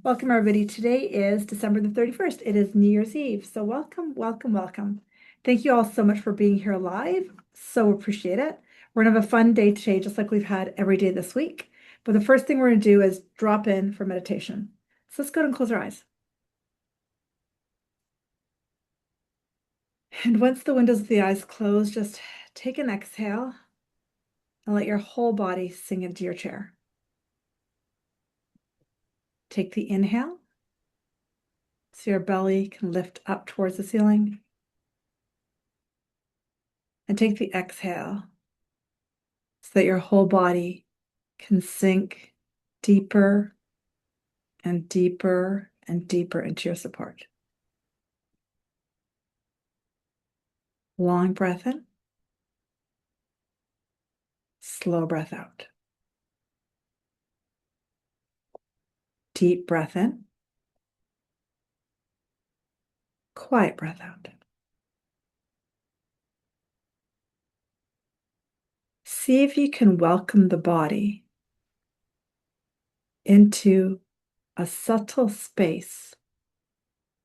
Welcome, everybody. Today is December the 31st. It is New Year's Eve. So welcome, welcome, welcome. Thank you all so much for being here live. So appreciate it. We're going to have a fun day today, just like we've had every day this week. But the first thing we're going to do is drop in for meditation. So let's go ahead and close our eyes. And once the windows of the eyes close, just take an exhale and let your whole body sink into your chair. Take the inhale so your belly can lift up towards the ceiling. And take the exhale so that your whole body can sink deeper and deeper and deeper into your support. Long breath in, slow breath out. Deep breath in, quiet breath out. See if you can welcome the body into a subtle space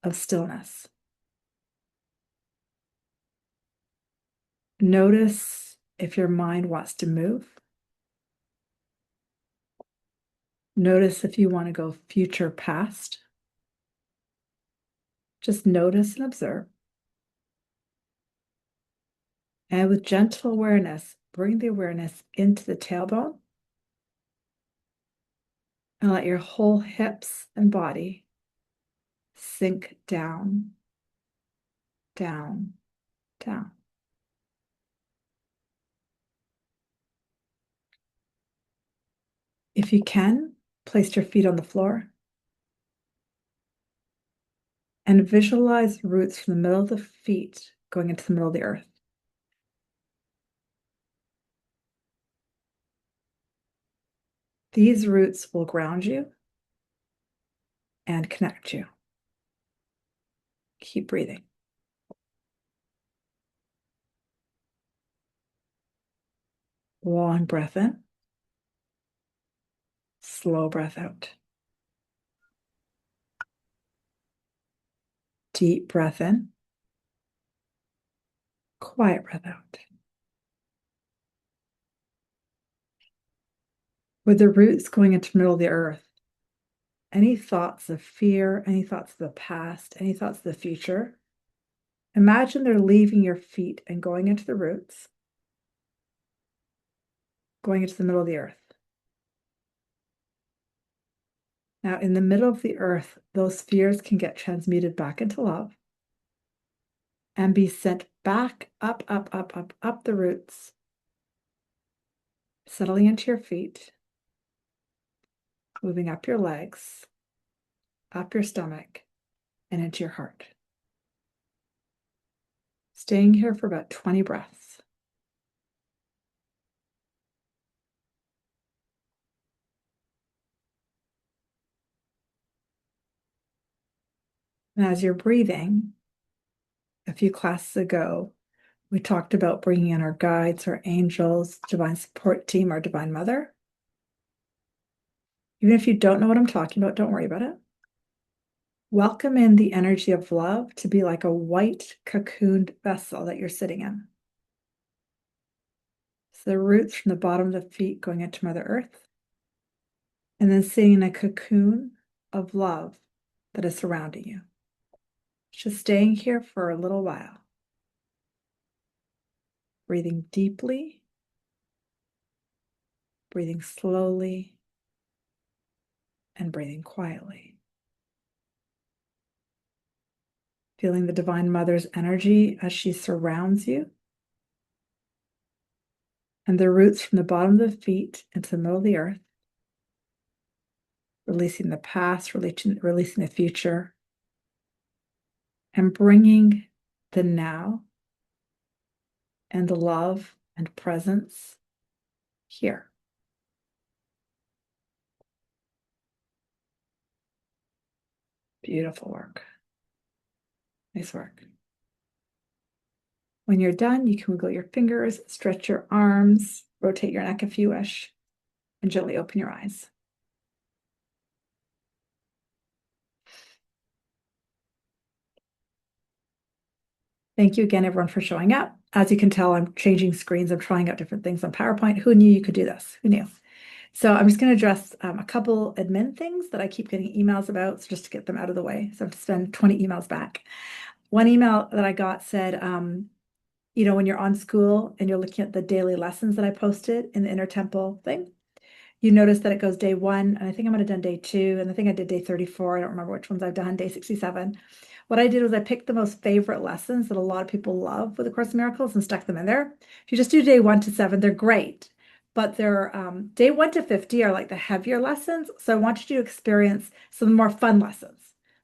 of stillness. Notice if your mind wants to move. Notice if you want to go future, past. Just notice and observe. And with gentle awareness, bring the awareness into the tailbone and let your whole hips and body sink down, down, down. If you can, place your feet on the floor and visualize roots from the middle of the feet going into the middle of the earth. These roots will ground you and connect you. Keep breathing. Long breath in, slow breath out. Deep breath in, quiet breath out. With the roots going into the middle of the earth, any thoughts of fear, any thoughts of the past, any thoughts of the future, imagine they're leaving your feet and going into the roots, going into the middle of the earth. Now, in the middle of the earth, those fears can get transmuted back into love and be sent back up, up, up, up, up the roots, settling into your feet, moving up your legs, up your stomach, and into your heart. Staying here for about 20 breaths. And as you're breathing, a few classes ago, we talked about bringing in our guides, our angels, divine support team, our divine mother. Even if you don't know what I'm talking about, don't worry about it. Welcome in the energy of love to be like a white cocooned vessel that you're sitting in. So the roots from the bottom of the feet going into Mother Earth, and then sitting in a cocoon of love that is surrounding you. Just staying here for a little while. Breathing deeply, breathing slowly, and breathing quietly. Feeling the Divine Mother's energy as she surrounds you. And the roots from the bottom of the feet into the middle of the earth. Releasing the past, releasing the future. And bringing the now and the love and presence here. Beautiful work. Nice work. When you're done, you can wiggle your fingers, stretch your arms, rotate your neck if you wish, and gently open your eyes. Thank you again, everyone, for showing up. As you can tell, I'm changing screens. I'm trying out different things on PowerPoint. Who knew you could do this? Who knew? So I'm just going to address a couple admin things that I keep getting emails about, so just to get them out of the way. So I have to send 20 emails back. One email that I got said, when you're on school and you're looking at the daily lessons that I posted in the Inner Temple thing, you notice that it goes day 1, and I think I might have done day 2, and I think I did day 34. I don't remember which ones I've done, day 67. What I did was I picked the most favorite lessons that a lot of people love with the Course in Miracles and stuck them in there. If you just do day 1 to 7, they're great, but they're day 1 to 50 are like the heavier lessons. So I wanted you to experience some more fun lessons,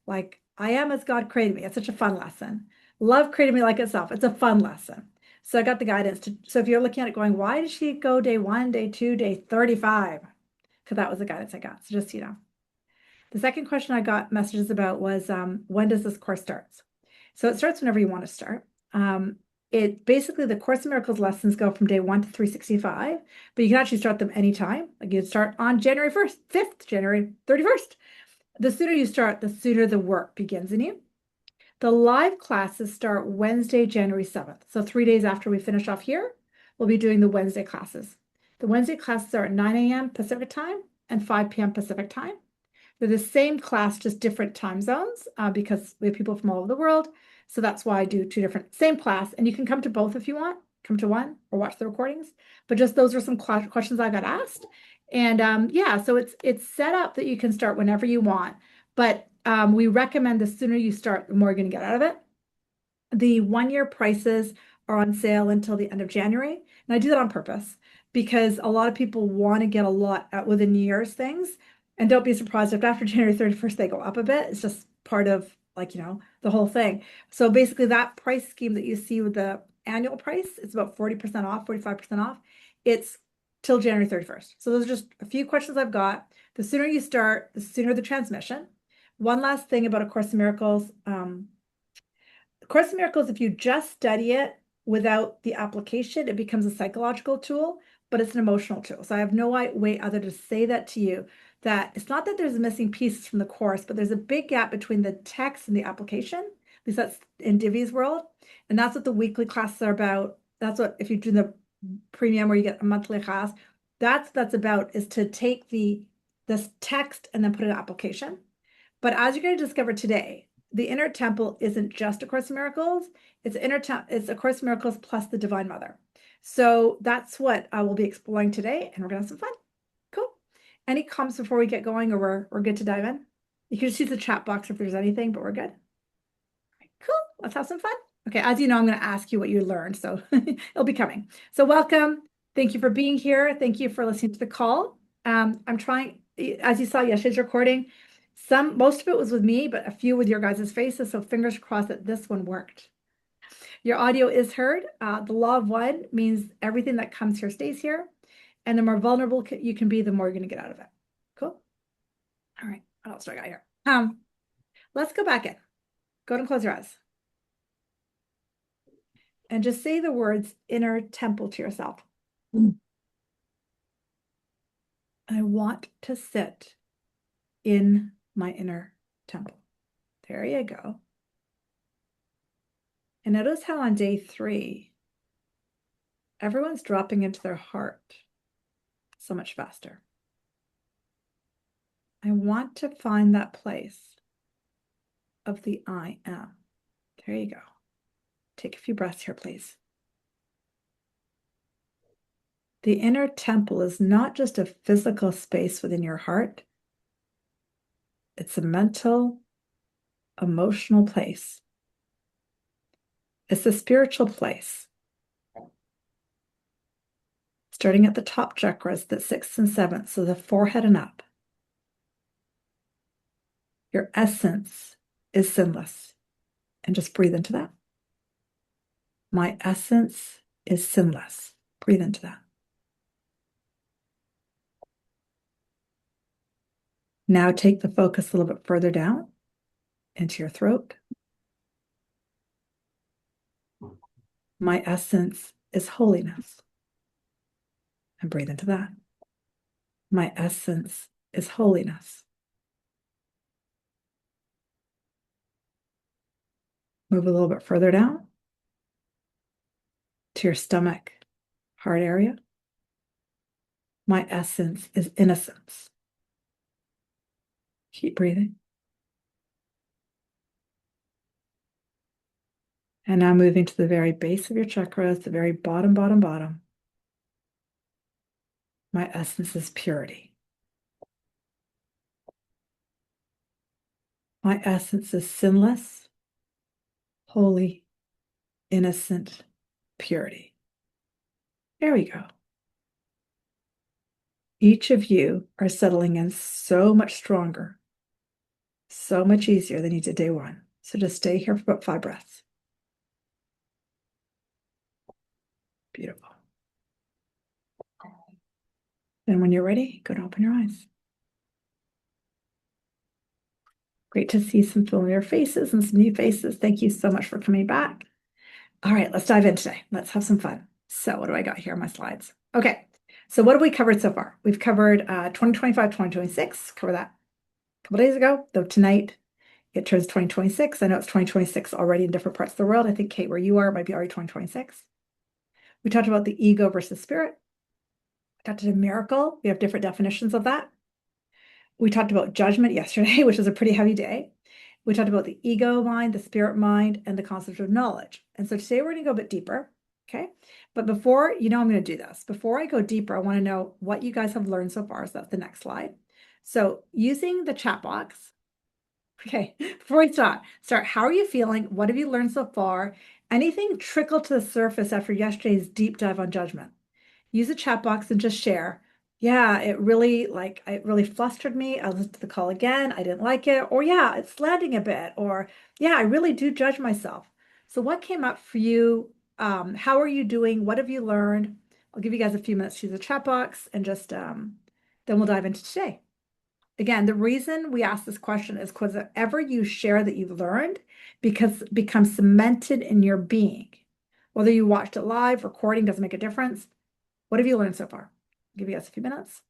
like I am as God created me. It's such a fun lesson. Love created me like itself. It's a fun lesson. So I got the guidance to, so if you're looking at it going, why did she go day 1, day 2, day 35? Because that was the guidance I got. So just, The second question I got messages about was, when does this course start? So it starts whenever you want to start. It basically, the Course in Miracles lessons go from day 1 to 365, but you can actually start them anytime. Like you start on January 1st, 5th, January 31st. The sooner you start, the sooner the work begins in you. The live classes start Wednesday, January 7th. So 3 days after we finish off here, we'll be doing the Wednesday classes. The Wednesday classes are at 9 a.m. Pacific time and 5 p.m. Pacific time. They're the same class, just different time zones, because we have people from all over the world. So that's why I do 2 different, same class. And you can come to both if you want, come to one or watch the recordings. But just those are some questions I got asked. And yeah, so it's set up that you can start whenever you want. But we recommend the sooner you start, the more you're going to get out of it. The 1-year prices are on sale until the end of January. And I do that on purpose because a lot of people want to get a lot out with the New Year's things. And don't be surprised if after January 31st they go up a bit. It's just part of the whole thing. So basically that price scheme that you see with the annual price, it's about 40% off, 45% off. It's till January 31st. So those are just a few questions I've got. The sooner you start, the sooner the transmission. One last thing about A Course in Miracles. Course in Miracles, if you just study it without the application, it becomes a psychological tool, but it's an emotional tool. So I have no way other to say that to you, that it's not that there's missing pieces from the course, but there's a big gap between the text and the application. At least that's in Divi's world. And that's what the weekly classes are about. That's what, if you do the premium where you get a monthly class, that's about, is to take this text and then put it in application. But as you're going to discover today, the Inner Temple isn't just A Course in Miracles. It's A Course in Miracles plus the Divine Mother. So that's what I will be exploring today, and we're gonna have some fun. Cool. Any comments before we get going, or we're good to dive in? You can just use the chat box if there's anything, but we're good. Cool. Let's have some fun. Okay, as you know, I'm going to ask you what you learned, so it'll be coming. So welcome. Thank you for being here. Thank you for listening to the call. I'm trying, as you saw yesterday's recording, most of it was with me, but a few with your guys' faces. So fingers crossed that this one worked. Your audio is heard. The law of one means everything that comes here stays here. And the more vulnerable you can be, the more you're going to get out of it. Cool. All right. What else do I got here? Let's go back in. Go ahead and close your eyes. And just say the words Inner Temple to yourself. I want to sit in my inner temple. There you go. And notice how on day 3, everyone's dropping into their heart so much faster. I want to find that place of the I am. There you go. Take a few breaths here, please. The inner temple is not just a physical space within your heart. It's a mental, emotional place. It's a spiritual place. Starting at the top chakras, the 6th and 7th, so the forehead and up. Your essence is sinless. And just breathe into that. My essence is sinless. Breathe into that. Now take the focus a little bit further down into your throat. My essence is holiness. And breathe into that. My essence is holiness. Move a little bit further down to your stomach, heart area. My essence is innocence. Keep breathing. And now moving to the very base of your chakras, the very bottom, bottom, bottom. My essence is purity. My essence is sinless, holy, innocent purity. There we go. Each of you are settling in so much stronger, so much easier than you did day one. So just stay here for about 5 breaths. Beautiful. And when you're ready, go to open your eyes. Great to see some familiar faces and some new faces. Thank you so much for coming back. All right, let's dive in today. Let's have some fun. So what do I got here on my slides? Okay, so what have we covered so far? We've covered 2025, 2026, covered that a couple days ago, though tonight it turns 2026. I know it's 2026 already in different parts of the world. I think, Kate, where you are, it might be already 2026. We talked about the ego versus spirit. We talked about a miracle. We have different definitions of that. We talked about judgment yesterday, which was a pretty heavy day. We talked about the ego mind, the spirit mind, and the concept of knowledge. And so today we're going to go a bit deeper, okay? But before, I'm going to do this. Before I go deeper, I want to know what you guys have learned so far. So that's the next slide. So using the chat box, okay, before we start, how are you feeling? What have you learned so far? Anything trickle to the surface after yesterday's deep dive on judgment? Use the chat box and just share. Yeah, it really flustered me. I listened to the call again. I didn't like it. Or yeah, it's landing a bit. Or yeah, I really do judge myself. So what came up for you? How are you doing? What have you learned? I'll give you guys a few minutes to use the chat box and just then we'll dive into today. Again, the reason we ask this question is because whatever you share that you've learned becomes cemented in your being. Whether you watched it live, recording, doesn't make a difference. What have you learned so far? I'll give you guys a few minutes.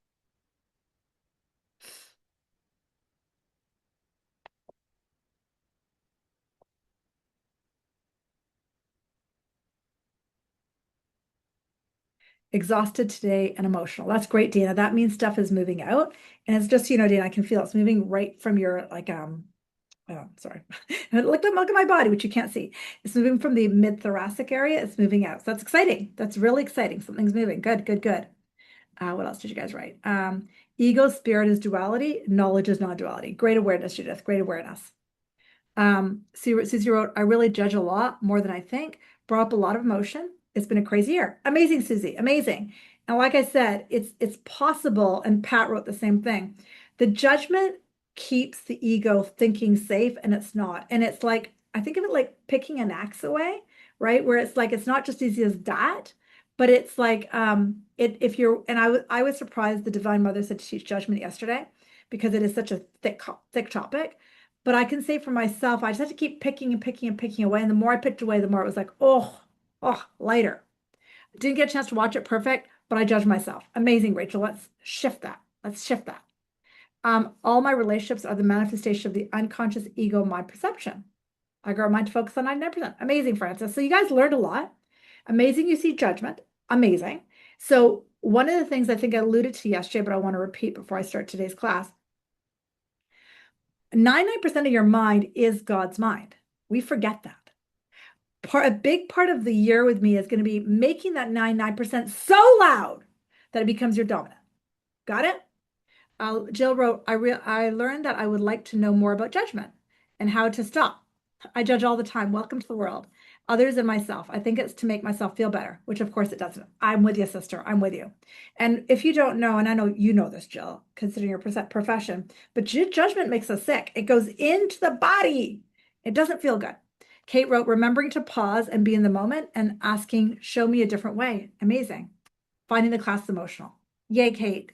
Exhausted today and emotional. That's great, Dana. That means stuff is moving out. And it's just, Dana, I can feel it's moving right from your oh, sorry. Look at my body, which you can't see. It's moving from the mid-thoracic area. It's moving out. So that's exciting. That's really exciting. Something's moving. Good, good, good. What else did you guys write? Ego, spirit is duality. Knowledge is non-duality. Great awareness, Judith. Great awareness. Susie wrote, I really judge a lot more than I think. Brought up a lot of emotion. It's been a crazy year. Amazing, Susie. Amazing. And like I said, it's possible. And Pat wrote the same thing. The judgment keeps the ego thinking safe, and it's not. And it's like, I think of it like picking an axe away, right? Where it's like, it's not just easy as that, but it's like, if you're, and I was surprised the Divine Mother said to teach judgment yesterday because it is such a thick topic. But I can say for myself, I just had to keep picking and picking and picking away. And the more I picked away, the more it was like, oh, lighter. Didn't get a chance to watch it perfect, but I judged myself. Amazing, Rachel. Let's shift that. Let's shift that. All my relationships are the manifestation of the unconscious ego mind perception. I got our mind to focus on 99%. Amazing, Francis. So you guys learned a lot. Amazing, you see judgment. Amazing. So one of the things I think I alluded to yesterday, but I want to repeat before I start today's class, 99% of your mind is God's mind. We forget that. A big part of the year with me is going to be making that 99% so loud that it becomes your dominant. Got it? Jill wrote, I learned that I would like to know more about judgment and how to stop. I judge all the time. Welcome to the world. Others and myself. I think it's to make myself feel better, which of course it doesn't. I'm with you, sister. I'm with you. And if you don't know, and I know you know this, Jill, considering your profession, but judgment makes us sick. It goes into the body. It doesn't feel good. Kate wrote, remembering to pause and be in the moment and asking, show me a different way. Amazing. Finding the class emotional. Yay, Kate.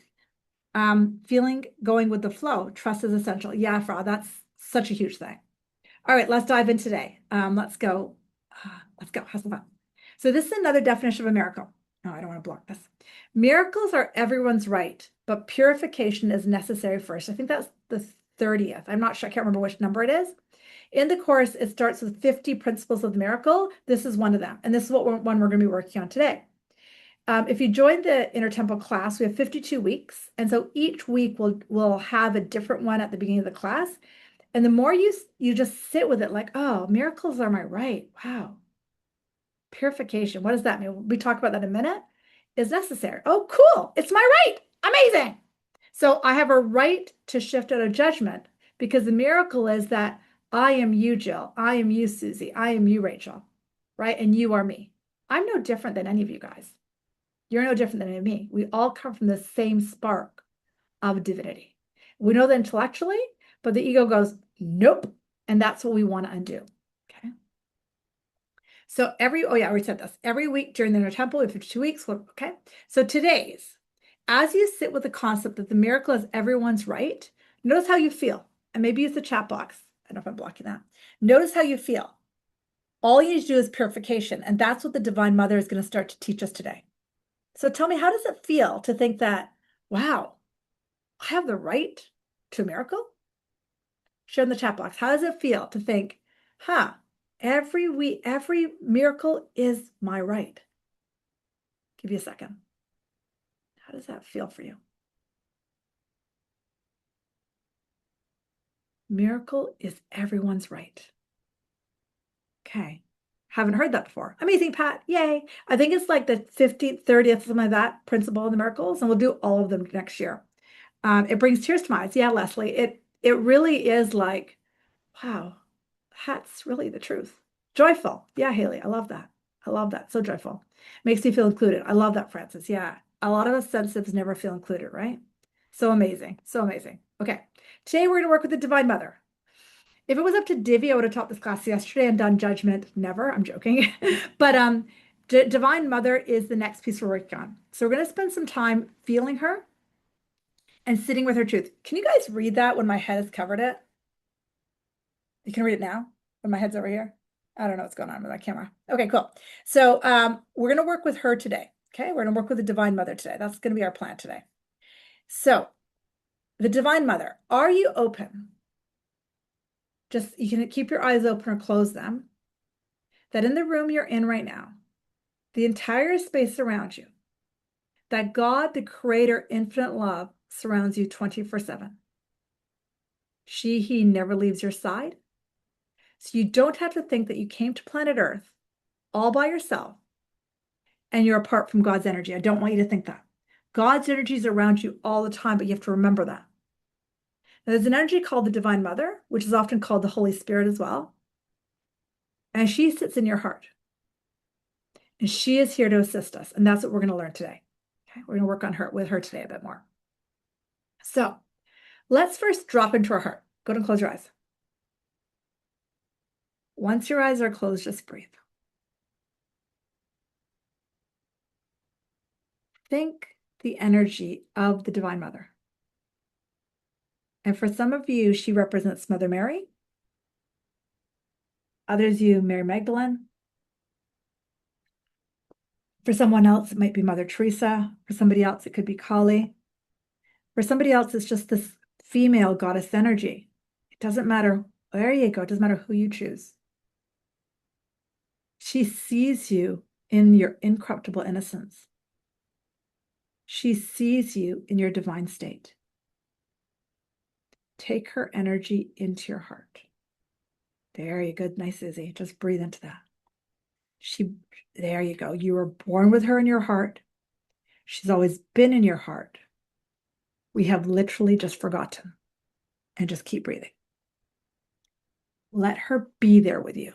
Going with the flow. Trust is essential. Yeah, Fra, that's such a huge thing. All right, let's dive in today. Let's go. Have some fun. So this is another definition of a miracle. Oh, I don't want to block this. Miracles are everyone's right, but purification is necessary first. I think that's the 30th. I'm not sure, I can't remember which number it is. In the course, it starts with 50 principles of the miracle. This is one of them. And this is one we're going to be working on today. If you join the Inner Temple class, we have 52 weeks. And so each week we'll have a different one at the beginning of the class. And the more you just sit with it like, oh, miracles are my right. Wow. Purification. What does that mean? We talk about that in a minute. Is necessary. Oh, cool. It's my right. Amazing. So I have a right to shift out of judgment because the miracle is that I am you, Jill. I am you, Susie. I am you, Rachel. Right? And you are me. I'm no different than any of you guys. You're no different than any of me. We all come from the same spark of divinity. We know that intellectually, but the ego goes, nope. And that's what we want to undo. Okay. So oh yeah, I already said this. Every week during the Inner Temple, we have 52 weeks. Okay. So today's, as you sit with the concept that the miracle is everyone's right, notice how you feel. And maybe use the chat box. I don't know if I'm blocking that. Notice how you feel. All you need to do is purification. And that's what the Divine Mother is going to start to teach us today. So tell me, how does it feel to think that, wow, I have the right to a miracle? Share in the chat box. How does it feel to think, every week, every miracle is my right? Give you a second. How does that feel for you? Miracle is everyone's right. Okay. Haven't heard that before. Amazing, Pat. Yay. I think it's like the 50th, 30th, something like that, principle of the miracles, and we'll do all of them next year. It brings tears to my eyes. Yeah, Leslie, it really is like, wow, that's really the truth. Joyful. Yeah, Haley, I love that. I love that. So joyful. Makes me feel included. I love that, Francis. Yeah. A lot of us sensitives never feel included, right? So amazing. So amazing. Okay. Today we're going to work with the Divine Mother. If it was up to Divi, I would have taught this class yesterday and done judgment. Never. I'm joking. But Divine Mother is the next piece we're working on. So we're going to spend some time feeling her and sitting with her truth. Can you guys read that when my head has covered it? You can read it now when my head's over here. I don't know what's going on with that camera. Okay, cool. So we're going to work with her today. Okay, we're going to work with the Divine Mother today. That's going to be our plan today. So the Divine Mother, are you open? Just, you can keep your eyes open or close them. That in the room you're in right now, the entire space around you, that God, the Creator, infinite love, surrounds you 24/7. He never leaves your side. So you don't have to think that you came to planet Earth all by yourself and you're apart from God's energy. I don't want you to think that. God's energy is around you all the time, but you have to remember that. Now, there's an energy called the Divine Mother, which is often called the Holy Spirit as well. And she sits in your heart. And she is here to assist us. And that's what we're going to learn today. Okay? We're going to work with her today a bit more. So let's first drop into our heart. Go ahead and close your eyes. Once your eyes are closed, just breathe. Think the energy of the Divine Mother. And for some of you, she represents Mother Mary. Others, you, Mary Magdalene. For someone else, it might be Mother Teresa. For somebody else, it could be Kali. For somebody else, it's just this female goddess energy. It doesn't matter. There you go. It doesn't matter who you choose. She sees you in your incorruptible innocence. She sees you in your divine state. Take her energy into your heart. There you go. Nice, Izzy. Just breathe into that. There you go. You were born with her in your heart. She's always been in your heart. We have literally just forgotten. And just keep breathing. Let her be there with you.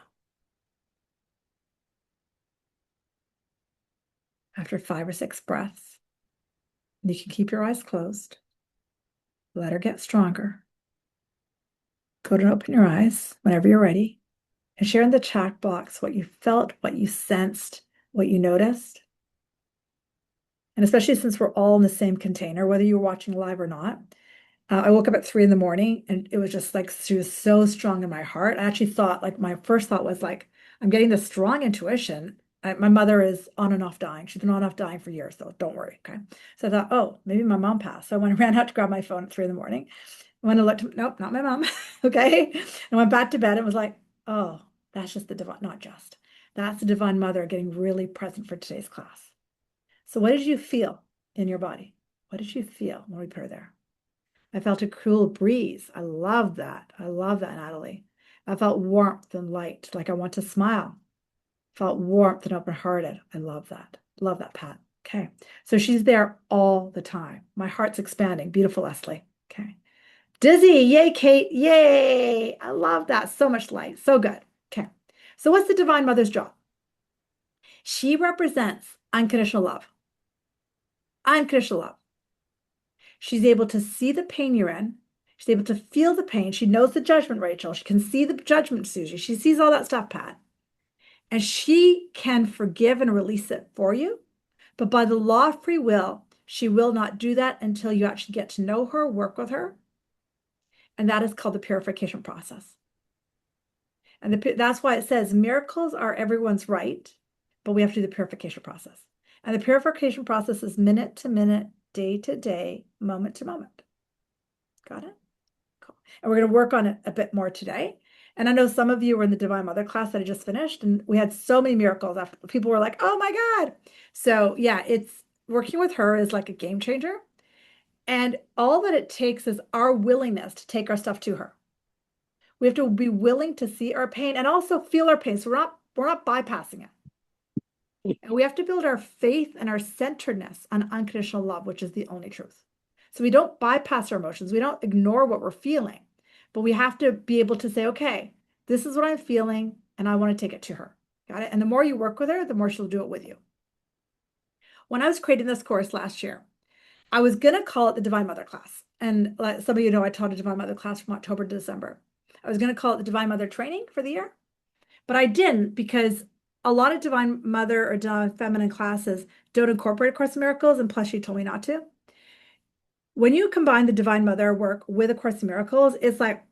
After 5 or 6 breaths, you can keep your eyes closed. Let her get stronger. Go ahead and open your eyes whenever you're ready and share in the chat box what you felt, what you sensed, what you noticed. And especially since we're all in the same container, whether you're watching live or not. I woke up at 3 in the morning and it was just like, she was so strong in my heart. I actually thought, like, my first thought was like, I'm getting this strong intuition. My mother is on and off dying. She's been on and off dying for years, so don't worry, okay? So I thought, oh, maybe my mom passed. So I went and ran out to grab my phone at 3 in the morning. When I looked, nope, not my mom. Okay. I went back to bed and was like, oh, that's just the divine, not just. That's the Divine Mother getting really present for today's class. So what did you feel in your body? What did you feel when we put her there? I felt a cool breeze. I love that. I love that, Natalie. I felt warmth and light, like I want to smile. Felt warmth and open-hearted. I love that. Love that, Pat. Okay. So she's there all the time. My heart's expanding. Beautiful, Leslie. Okay. Dizzy. Yay, Kate. Yay. I love that. So much light. So good. Okay. So what's the Divine Mother's job? She represents unconditional love. Unconditional love. She's able to see the pain you're in. She's able to feel the pain. She knows the judgment, Rachel. She can see the judgment, Susie. She sees all that stuff, Pat. And she can forgive and release it for you. But by the law of free will, she will not do that until you actually get to know her, work with her. And that is called the purification process. And that's why it says miracles are everyone's right, but we have to do the purification process. And the purification process is minute to minute, day to day, moment to moment. Got it? Cool. And we're going to work on it a bit more today. And I know some of you were in the Divine Mother class that I just finished, and we had so many miracles after people were like, oh my God. So yeah, it's working with her is like a game changer. And all that it takes is our willingness to take our stuff to her. We have to be willing to see our pain and also feel our pain. So we're not bypassing it. And we have to build our faith and our centeredness on unconditional love, which is the only truth. So we don't bypass our emotions. We don't ignore what we're feeling, but we have to be able to say, okay, this is what I'm feeling, and I want to take it to her. Got it? And the more you work with her, the more she'll do it with you. When I was creating this course last year, I was going to call it the Divine Mother class. And like some of you know, I taught a Divine Mother class from October to December. I was going to call it the Divine Mother training for the year, but I didn't because a lot of Divine Mother or Divine Feminine classes don't incorporate A Course in Miracles, and plus she told me not to. When you combine the Divine Mother work with A Course in Miracles, it's like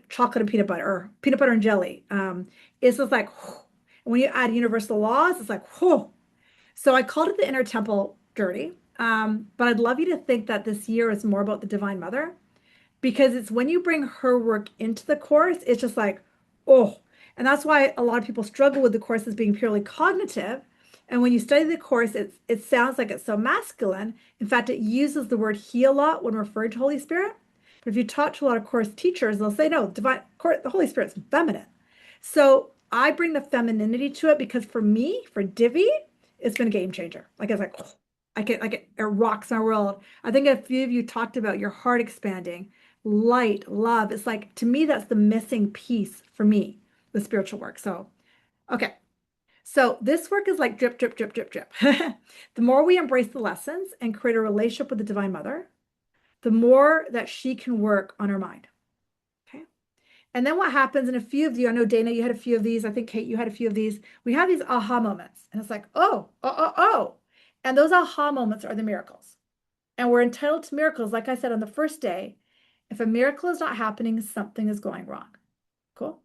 chocolate and peanut butter, or peanut butter and jelly. It's just like when you add universal laws, it's like whew. So I called it the Inner Temple Journey. But I'd love you to think that this year is more about the Divine Mother, because it's when you bring her work into the course, it's just like, oh. And that's why a lot of people struggle with the course as being purely cognitive. And when you study the course, it sounds like it's so masculine. In fact, it uses the word he a lot when referring to Holy Spirit. But if you talk to a lot of course teachers, they'll say, no, the Holy Spirit's feminine. So I bring the femininity to it because for me, for Divi, it's been a game changer. Like it's like, oh, it rocks my world. I think a few of you talked about your heart expanding, light, love. It's like, to me, that's the missing piece for me, the spiritual work. So, okay. So this work is like drip, drip, drip, drip, drip. The more we embrace the lessons and create a relationship with the Divine Mother, the more that she can work on our mind. Okay. And then what happens, and a few of you, I know Dana, you had a few of these. I think Kate, you had a few of these. We have these aha moments. And it's like, oh, oh, oh, oh. And those aha moments are the miracles. And we're entitled to miracles. Like I said on the first day, if a miracle is not happening, something is going wrong. Cool.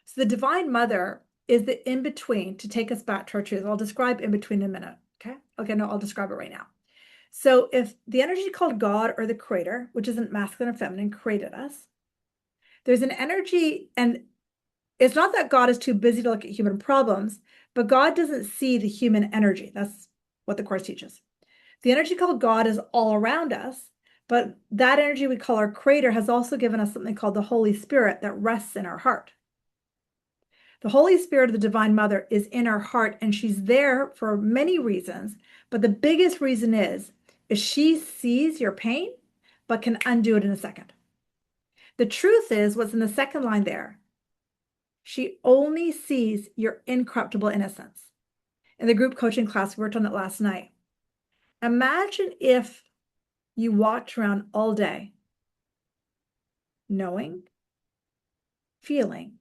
So the Divine Mother is the in-between to take us back to our truth. I'll describe in-between in a minute. Okay. Okay, no, I'll describe it right now. So if the energy called God or the creator, which isn't masculine or feminine, created us, there's an energy, and it's not that God is too busy to look at human problems, but God doesn't see the human energy. That's what the Course teaches. The energy called God is all around us, but that energy we call our creator has also given us something called the Holy Spirit that rests in our heart. The Holy Spirit of the Divine Mother is in our heart, and she's there for many reasons, but the biggest reason is she sees your pain, but can undo it in a second. The truth is, what's in the second line there, she only sees your incorruptible innocence. In the group coaching class, we worked on it last night. Imagine if you walked around all day knowing, feeling,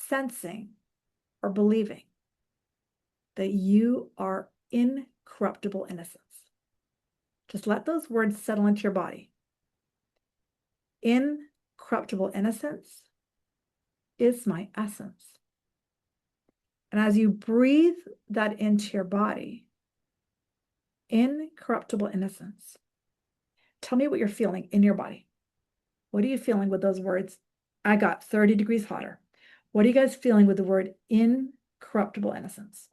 sensing, or believing that you are incorruptible innocence. Just let those words settle into your body. Incorruptible innocence is my essence. And as you breathe that into your body, incorruptible innocence, tell me what you're feeling in your body. What are you feeling with those words? I got 30 degrees hotter. What are you guys feeling with the word incorruptible innocence?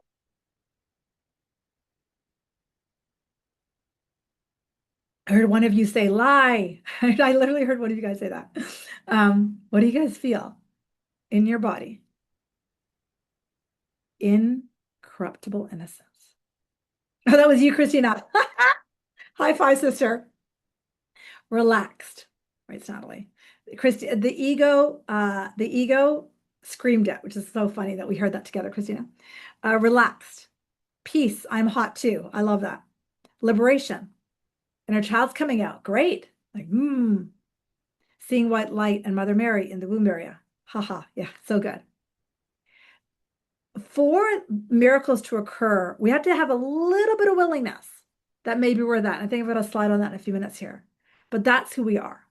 I heard one of you say lie. I literally heard one of you guys say that. What do you guys feel in your body? Incorruptible innocence. Oh, that was you, Christina. High five, sister. Relaxed. Right, Natalie. Christy, the ego screamed it, which is so funny that we heard that together, Christina. Relaxed. Peace. I'm hot too. I love that. Liberation. And our child's coming out. Great. Like, seeing white light and Mother Mary in the womb area. Haha. Yeah, so good. For miracles to occur, we have to have a little bit of willingness. That maybe we're that. I think I'm going to slide on that in a few minutes here. But that's who we are.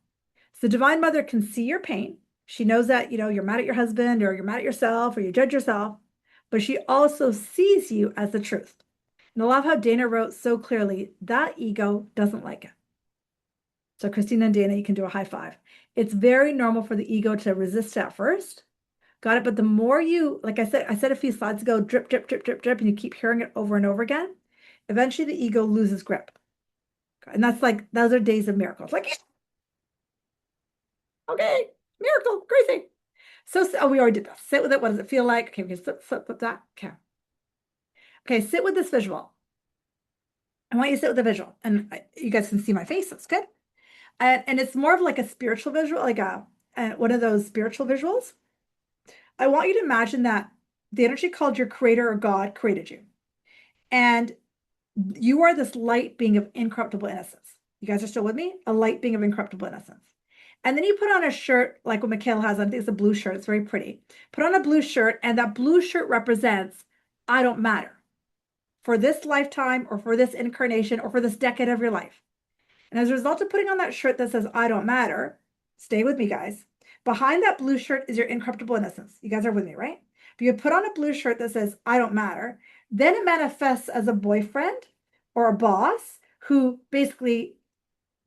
So the Divine Mother can see your pain. She knows that, you're mad at your husband or you're mad at yourself or you judge yourself, but she also sees you as the truth. And I love how Dana wrote so clearly, that ego doesn't like it. So Christina and Dana, you can do a high five. It's very normal for the ego to resist at first. Got it? But the more you, like I said a few slides ago, drip, drip, drip, drip, drip, and you keep hearing it over and over again, eventually the ego loses grip. And that's like, those are days of miracles. Like, okay, miracle, crazy. So, we already did this. Sit with it. What does it feel like? Okay, we can flip that. Okay. Okay, sit with this visual. I want you to sit with the visual. And you guys can see my face. That's good. And it's more of like a spiritual visual, like one of those spiritual visuals. I want you to imagine that the energy called your creator or God created you. And you are this light being of incorruptible innocence. You guys are still with me? A light being of incorruptible innocence. And then you put on a shirt like what Michaela has on. I think it's a blue shirt. It's very pretty. Put on a blue shirt, and that blue shirt represents I don't matter for this lifetime or for this incarnation or for this decade of your life. And as a result of putting on that shirt that says I don't matter, stay with me, guys. Behind that blue shirt is your incorruptible innocence. You guys are with me, right? But you put on a blue shirt that says I don't matter, then it manifests as a boyfriend or a boss who basically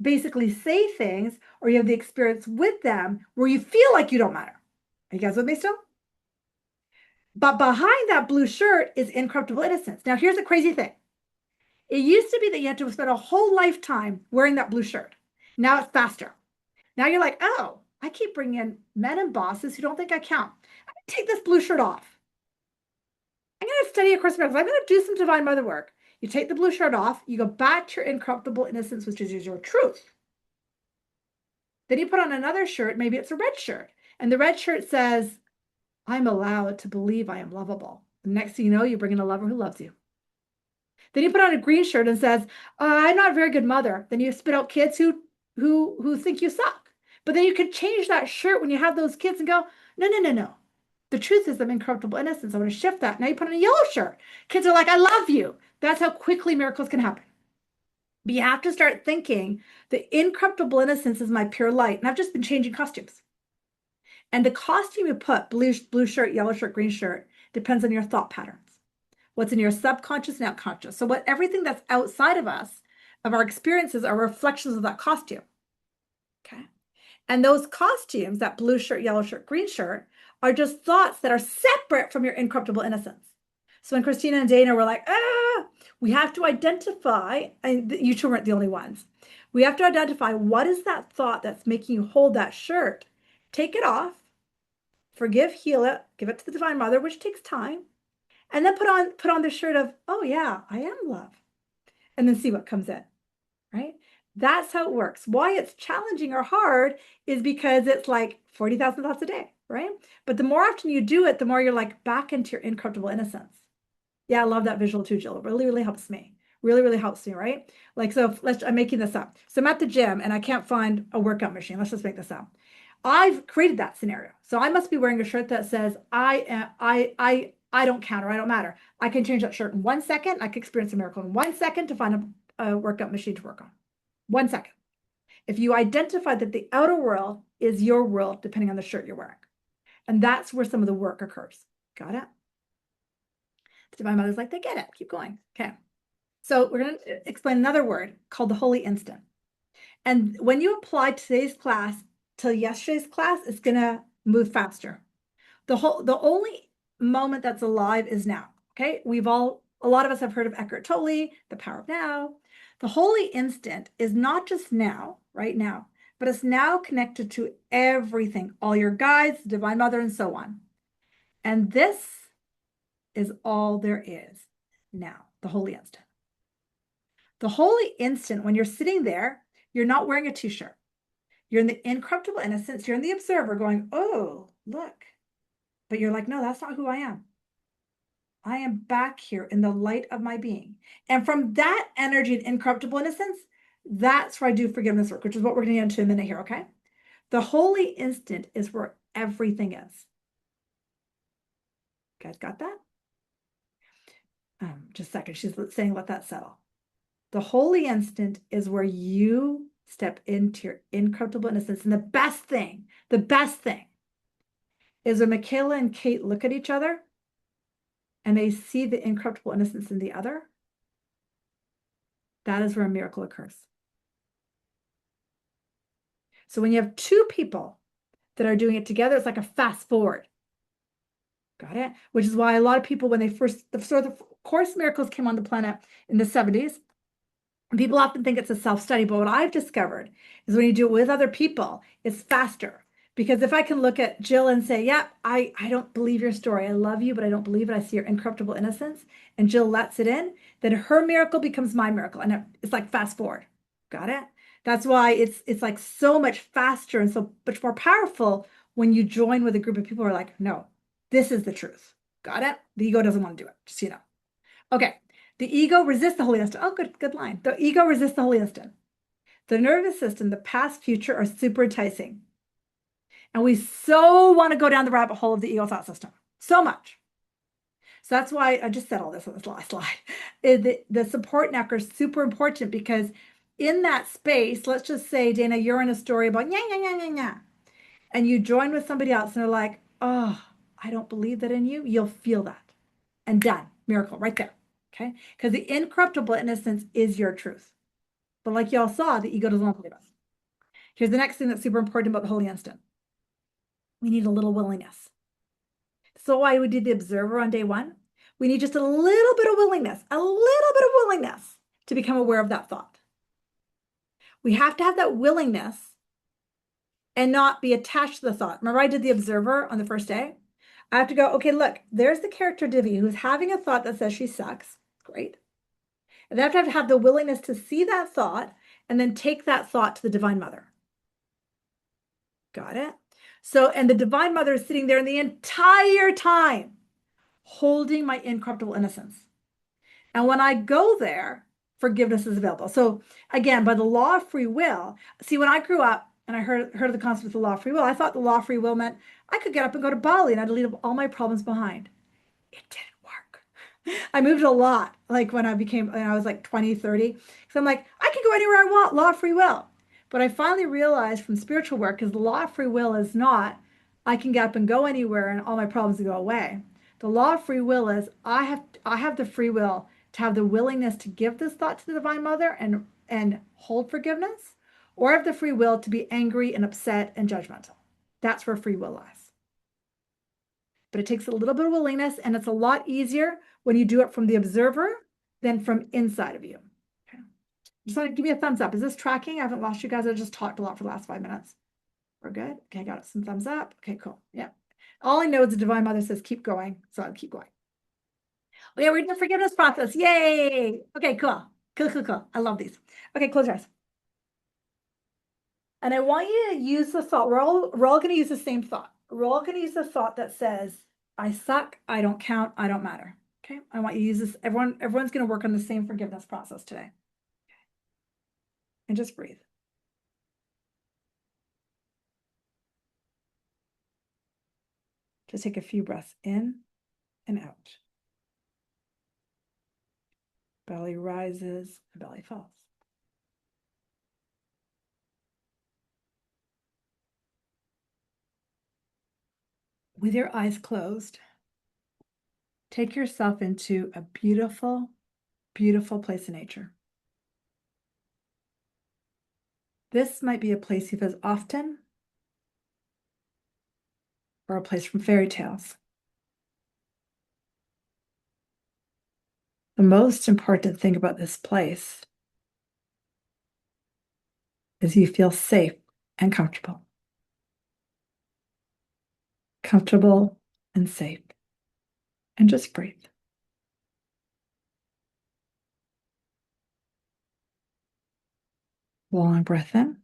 say things, or you have the experience with them where you feel like you don't matter. Are you guys with me still? But behind that blue shirt is incorruptible innocence. Now, here's the crazy thing. It used to be that you had to spend a whole lifetime wearing that blue shirt. Now it's faster. Now you're like, oh, I keep bringing in men and bosses who don't think I count. I'm going to take this blue shirt off. I'm going to study A Course in Miracles. I'm going to do some Divine Mother work. You take the blue shirt off. You go back to your incorruptible innocence, which is your truth. Then you put on another shirt. Maybe it's a red shirt. And the red shirt says, I'm allowed to believe I am lovable. The next thing you know, you bring in a lover who loves you. Then you put on a green shirt and says, I'm not a very good mother. Then you spit out kids who think you suck. But then you could change that shirt when you have those kids and go, no, no, no, no. The truth is I'm incorruptible innocence. I want to shift that. Now you put on a yellow shirt. Kids are like, I love you. That's how quickly miracles can happen. But you have to start thinking the incorruptible innocence is my pure light. And I've just been changing costumes. And the costume you put, blue shirt, yellow shirt, green shirt, depends on your thought patterns. What's in your subconscious and unconscious. So everything that's outside of us, of our experiences, are reflections of that costume. Okay. And those costumes, that blue shirt, yellow shirt, green shirt, are just thoughts that are separate from your incorruptible innocence. So when Christina and Dana were like, we have to identify, and you two weren't the only ones. We have to identify what is that thought that's making you hold that shirt. Take it off, forgive, heal it, give it to the Divine Mother, which takes time. And then put on the shirt of, oh yeah, I am love. And then see what comes in, right? That's how it works. Why it's challenging or hard is because it's like 40,000 thoughts a day, right? But the more often you do it, the more you're like back into your incorruptible innocence. Yeah, I love that visual too, Jill. It really, really helps me. Really, really helps me, right? Like, so I'm making this up. So I'm at the gym and I can't find a workout machine. Let's just make this up. I've created that scenario. So I must be wearing a shirt that says, I don't count or I don't matter. I can change that shirt in 1 second. I can experience a miracle in 1 second to find a workout machine to work on. 1 second. If you identify that the outer world is your world, depending on the shirt you're wearing. And that's where some of the work occurs. Got it? The Divine Mother's like, they get it. Keep going. Okay. So we're going to explain another word called the Holy Instant. And when you apply today's class to yesterday's class, it's going to move faster. The only moment that's alive is now. Okay. A lot of us have heard of Eckhart Tolle, the power of now. The holy instant is not just now, right now, but it's now connected to everything, all your guides, the Divine Mother, and so on. And this is all there is now, the holy instant. The holy instant, when you're sitting there, you're not wearing a t-shirt. You're in the incorruptible innocence. You're in the observer going, oh, look. But you're like, no, that's not who I am. I am back here in the light of my being. And from that energy and incorruptible innocence, that's where I do forgiveness work, which is what we're going to get into in a minute here, okay? The holy instant is where everything is. You guys got that? Just a second. She's saying, let that settle. The holy instant is where you step into your incorruptible innocence. And the best thing is when Michaela and Kate look at each other and they see the incorruptible innocence in the other, that is where a miracle occurs. So when you have two people that are doing it together, it's like a fast forward. Got it? Which is why a lot of people, when the Course Miracles came on the planet in the 70s, and people often think it's a self-study, but what I've discovered is when you do it with other people, it's faster. Because if I can look at Jill and say, yeah, I don't believe your story. I love you, but I don't believe it. I see your incorruptible innocence. And Jill lets it in, then her miracle becomes my miracle. And it's like fast forward. Got it? That's why it's like so much faster and so much more powerful when you join with a group of people who are like, no, this is the truth. Got it? The ego doesn't want to do it, just so you know. Okay. The ego resists the holy instant. Oh, good line. The ego resists the holy instant. The nervous system, the past, future are super enticing. And we so want to go down the rabbit hole of the ego thought system. So much. So that's why I just said all this on this last slide. The support network is super important because in that space, let's just say, Dana, you're in a story about and you join with somebody else and they're like, oh, I don't believe that in you. You'll feel that. And done. Miracle right there. Okay? Because the incorruptible innocence is your truth. But like y'all saw, the ego doesn't want to believe us. Here's the next thing that's super important about the holy instant. We need a little willingness. So why we did the observer on day one, we need just a little bit of willingness to become aware of that thought. We have to have that willingness and not be attached to the thought. Remember I did the observer on the first day? I have to go, okay, look, there's the character Divi who's having a thought that says she sucks. Great. And I have to have the willingness to see that thought and then take that thought to the Divine Mother. Got it? So, and the Divine Mother is sitting there in the entire time holding my incorruptible innocence. And when I go there, forgiveness is available. So again, by the law of free will, see, when I grew up and I heard of the concept of the law of free will, I thought the law of free will meant I could get up and go to Bali and I'd leave all my problems behind. It didn't work. I moved a lot, like when I was like 20, 30. So I'm like, I can go anywhere I want, law of free will. But I finally realized from spiritual work, because the law of free will is not, I can get up and go anywhere and all my problems will go away. The law of free will is I have the free will to have the willingness to give this thought to the Divine Mother and hold forgiveness, or I have the free will to be angry and upset and judgmental. That's where free will lies. But it takes a little bit of willingness, and it's a lot easier when you do it from the observer than from inside of you. Okay. Just want to give me a thumbs up. Is this tracking? I haven't lost you guys. I just talked a lot for the last 5 minutes. We're good. Okay, I got some thumbs up. Okay, cool. Yeah. All I know is the Divine Mother says keep going, so I'll keep going. Oh yeah, we're in the forgiveness process. Yay! Okay, cool. Cool. I love these. Okay, close your eyes. And I want you to use the thought. We're all going to use the same thought. We're all going to use the thought that says, I suck, I don't count, I don't matter. Okay, I want you to use this. Everyone's going to work on the same forgiveness process today. Okay. And just breathe. Just take a few breaths in and out. Belly rises, belly falls. With your eyes closed, take yourself into a beautiful, beautiful place in nature. This might be a place you visit often or a place from fairy tales. The most important thing about this place is you feel safe and comfortable. Comfortable and safe. And just breathe. Long breath in.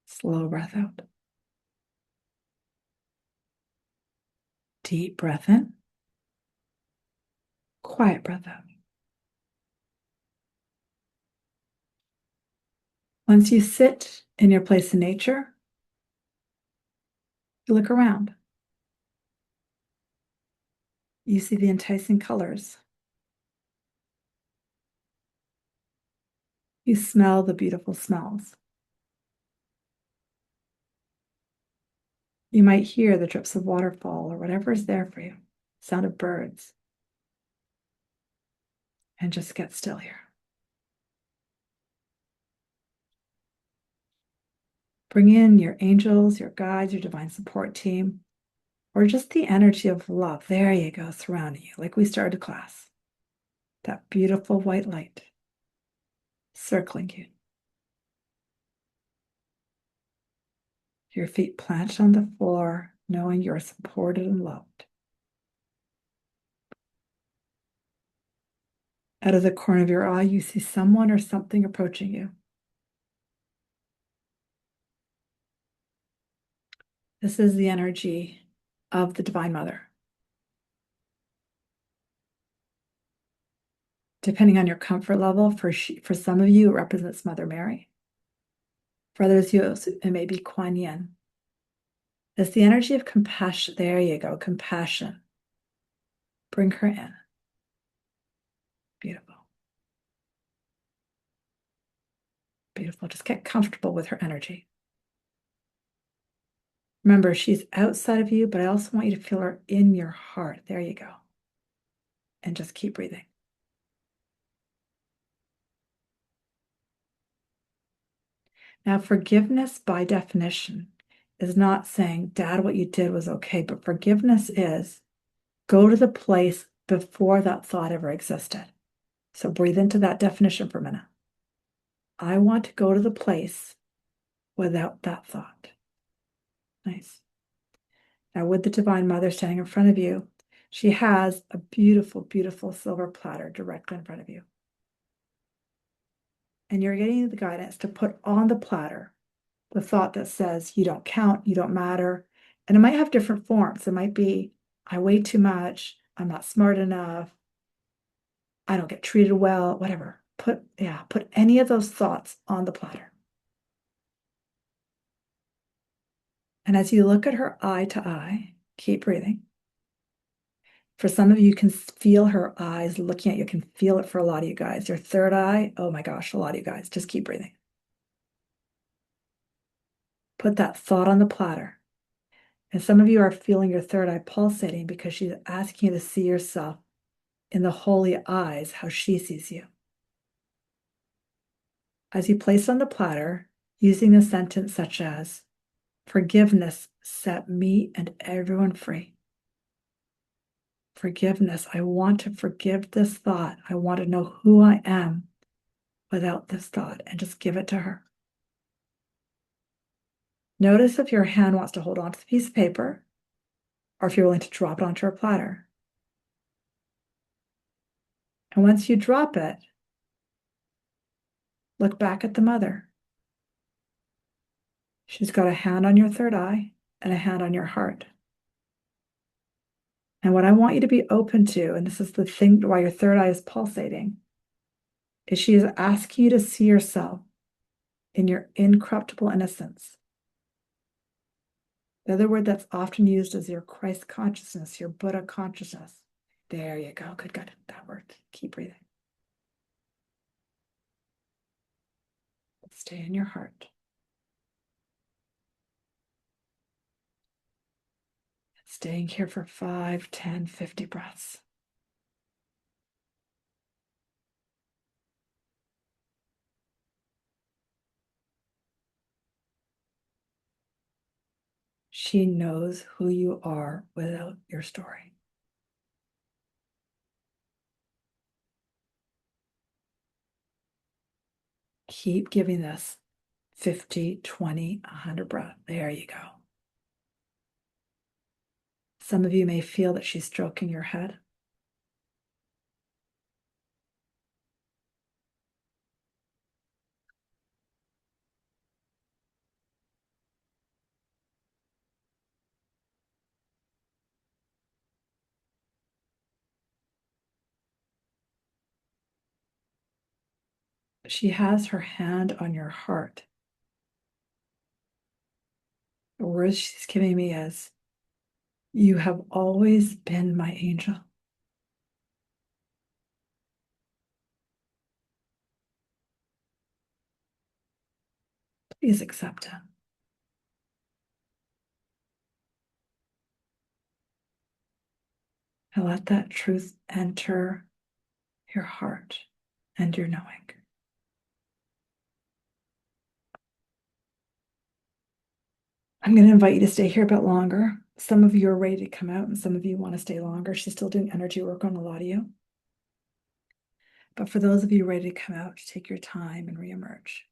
Slow breath out. Deep breath in. Quiet breath out. Once you sit in your place in nature, you look around. You see the enticing colors. You smell the beautiful smells. You might hear the drips of waterfall or whatever is there for you, sound of birds. And just get still here. Bring in your angels, your guides, your divine support team, or just the energy of love. There you go, surrounding you, like we started class. That beautiful white light circling you. Your feet planted on the floor, knowing you're supported and loved. Out of the corner of your eye, you see someone or something approaching you. This is the energy of the Divine Mother. Depending on your comfort level, for some of you, it represents Mother Mary. For others, it may be Kuan Yin. It's the energy of compassion. There you go, compassion. Bring her in. Beautiful. Beautiful. Just get comfortable with her energy. Remember, she's outside of you, but I also want you to feel her in your heart. There you go. And just keep breathing. Now, forgiveness by definition is not saying, Dad, what you did was okay, but forgiveness is go to the place before that thought ever existed. So breathe into that definition for a minute. I want to go to the place without that thought. Nice. Now, with the Divine Mother standing in front of you, she has a beautiful, beautiful silver platter directly in front of you. And you're getting the guidance to put on the platter the thought that says, you don't count, you don't matter. And it might have different forms. It might be, I weigh too much, I'm not smart enough, I don't get treated well, whatever. Put any of those thoughts on the platter. And as you look at her eye to eye, keep breathing. For some of you, you can feel her eyes looking at you. You can feel it for a lot of you guys. Your third eye, oh my gosh, a lot of you guys. Just keep breathing. Put that thought on the platter. And some of you are feeling your third eye pulsating because she's asking you to see yourself in the holy eyes, how she sees you. As you place on the platter, using a sentence such as, forgiveness set me and everyone free. Forgiveness, I want to forgive this thought. I want to know who I am without this thought, and just give it to her. Notice if your hand wants to hold on to the piece of paper or if you're willing to drop it onto her platter. And once you drop it, look back at the mother. She's got a hand on your third eye and a hand on your heart. And what I want you to be open to, and this is the thing why your third eye is pulsating, is she is asking you to see yourself in your incorruptible innocence. The other word that's often used is your Christ consciousness, your Buddha consciousness. There you go. Good, good. That worked. Keep breathing. Stay in your heart. Staying here for 5, 10, 50 breaths. She knows who you are without your story. Keep giving this 50, 20, 100 breath. There you go. Some of you may feel that she's stroking your head. She has her hand on your heart. The words she's giving me is, you have always been my angel. Please accept it. And let that truth enter your heart and your knowing. I'm going to invite you to stay here a bit longer. Some of you are ready to come out and some of you want to stay longer. She's still doing energy work on a lot of you. But for those of you ready to come out, take your time and reemerge.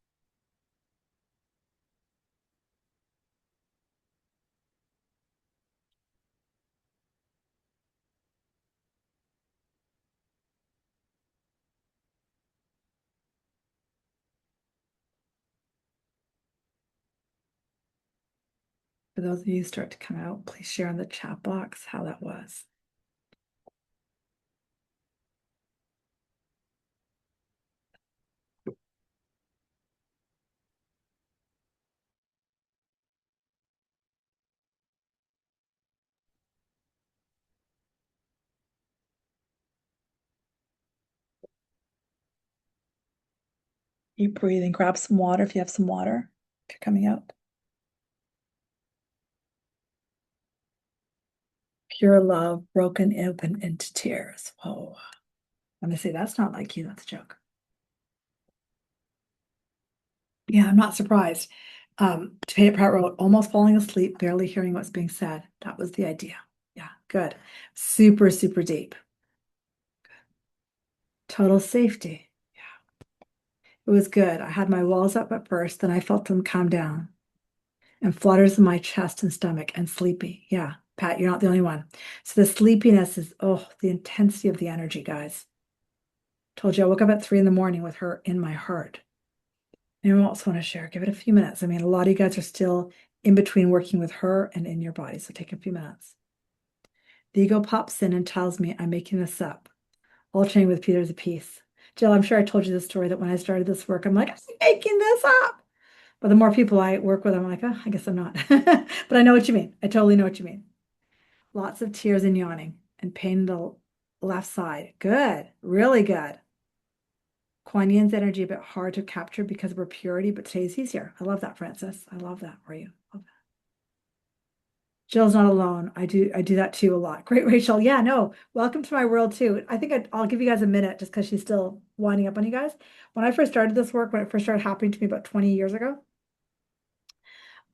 For those of you who start to come out, please share in the chat box how that was. Keep breathing. Grab some water if you have some water, if you're coming out. Pure love broken open into tears. Whoa. I'm going to say that's not like you. That's a joke. Yeah, I'm not surprised. Today Pratt wrote, almost falling asleep, barely hearing what's being said. That was the idea. Yeah, good. Super, super deep. Total safety. Yeah, it was good. I had my walls up at first, then I felt them calm down and flutters in my chest and stomach and sleepy. Yeah, Pat, you're not the only one. So the sleepiness is, oh, the intensity of the energy, guys. Told you I woke up at 3 in the morning with her in my heart. Anyone else want to share? Give it a few minutes. I mean, a lot of you guys are still in between working with her and in your body, so take a few minutes. The ego pops in and tells me I'm making this up. All training with Peter is a piece. Jill, I'm sure I told you this story that when I started this work, I'm like, I'm making this up. But the more people I work with, I'm like, oh, I guess I'm not. But I know what you mean. I totally know what you mean. Lots of tears and yawning and pain in the left side. Good. Really good. Kuan Yin's energy a bit hard to capture because of her purity, but today's easier. I love that, Francis. I love that for you. Love that. Jill's not alone. I do that too a lot. Great, Rachel. Yeah, no. Welcome to my world too. I think I'll give you guys a minute just because she's still winding up on you guys. When I first started this work, when it first started happening to me about 20 years ago,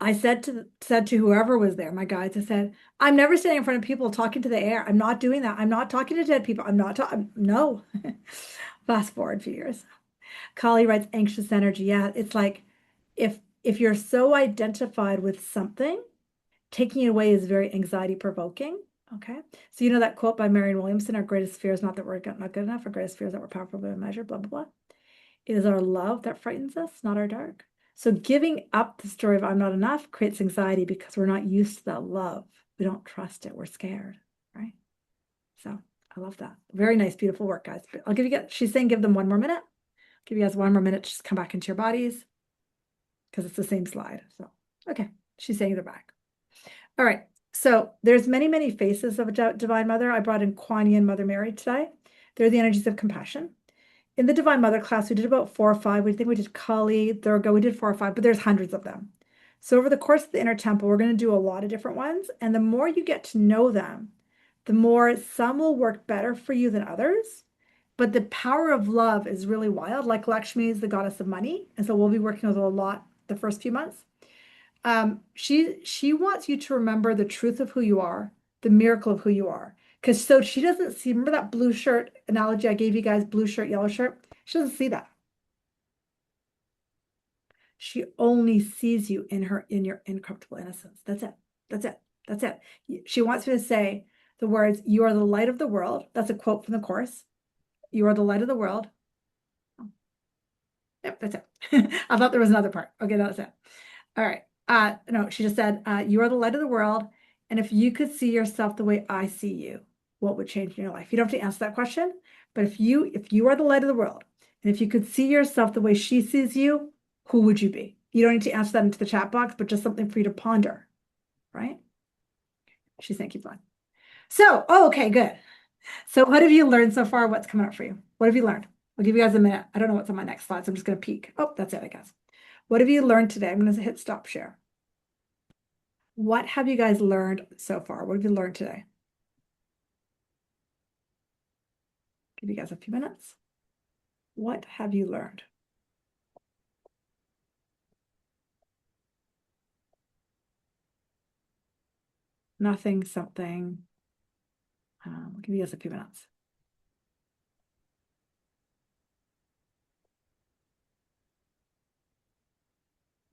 I said to whoever was there, my guides, I said, I'm never standing in front of people talking to the air. I'm not doing that. I'm not talking to dead people. I'm not talking. No. Fast forward a few years. Kali writes anxious energy. Yeah, it's like if you're so identified with something, taking it away is very anxiety provoking. Okay. So you know that quote by Marianne Williamson, our greatest fear is not that we're not good enough, our greatest fear is that we're powerful beyond measure, blah, blah, blah. It is our love that frightens us, not our dark. So giving up the story of I'm not enough creates anxiety because we're not used to that love. We don't trust it. We're scared, right? So I love that. Very nice, beautiful work, guys. I'll give you, she's saying give them one more minute. Give you guys one more minute to just come back into your bodies because it's the same slide. So, okay, she's saying they're back. All right, so there's many, many faces of a Divine Mother. I brought in Kuan Yin, Mother Mary today. They're the energies of compassion. In the Divine Mother class, we did about 4 or 5. We think we did Kali, Durga, we did 4 or 5, but there's hundreds of them. So over the course of the inner temple, we're going to do a lot of different ones. And the more you get to know them, the more some will work better for you than others. But the power of love is really wild. Like Lakshmi is the goddess of money. And so we'll be working with a lot the first few months. She wants you to remember the truth of who you are, the miracle of who you are. Because so she doesn't see, remember that blue shirt analogy I gave you guys, blue shirt, yellow shirt? She doesn't see that. She only sees you in your incorruptible innocence. That's it. That's it. That's it. She wants me to say the words, "You are the light of the world." That's a quote from the Course. You are the light of the world. Yep, that's it. I thought there was another part. Okay, that's it. All right. No, she just said, you are the light of the world. And if you could see yourself the way I see you, what would change in your life? You don't have to answer that question, but if you are the light of the world, and if you could see yourself the way she sees you, who would you be? You don't need to answer that into the chat box, but just something for you to ponder, right? She's saying keep going. So, oh, okay, good. So what have you learned so far? What's coming up for you? What have you learned? I'll give you guys a minute. I don't know what's on my next slide, so I'm just going to peek. Oh, that's it, I guess. What have you learned today? I'm going to hit stop share. What have you guys learned so far? What have you learned today? Give you guys a few minutes. What have you learned? Nothing, something. I'll give you guys a few minutes.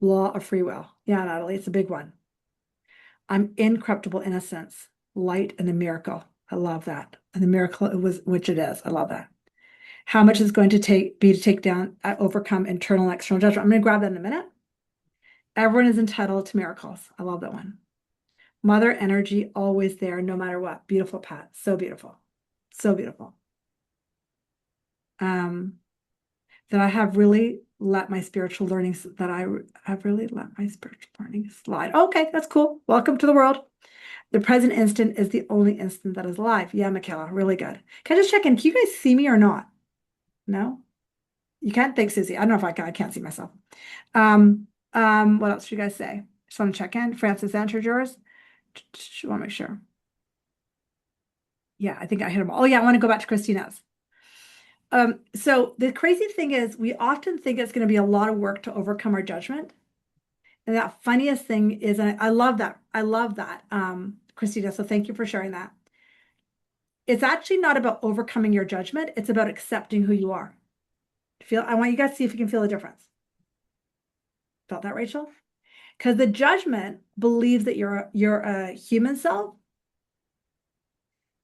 Law of free will. Yeah, Natalie, it's a big one. I'm incorruptible innocence, light and the miracle. I love that. And the miracle it was, which it is. I love that. How much is going to take down, overcome internal and external judgment? I'm going to grab that in a minute. Everyone is entitled to miracles. I love that one. Mother energy, always there, no matter what. Beautiful, Pat. So beautiful. So beautiful. That I have really let my spiritual learnings, that I have really let my spiritual learning slide. Okay, that's cool. Welcome to the world. The present instant is the only instant that is alive. Yeah, Michaela, really good. Can I just check in? Can you guys see me or not? No? You can't? Thanks, Susie. I don't know if I can. I can't see myself. What else should you guys say? Just want to check in. Francis answered yours. Just want to make sure. Yeah, I think I hit them all. Oh, yeah, I want to go back to Christina's. So the crazy thing is we often think it's going to be a lot of work to overcome our judgment. And that funniest thing is, and I love that. I love that, Christina. So thank you for sharing that. It's actually not about overcoming your judgment. It's about accepting who you are. I want you guys to see if you can feel the difference. Felt that, Rachel? Because the judgment believes that you're a human self.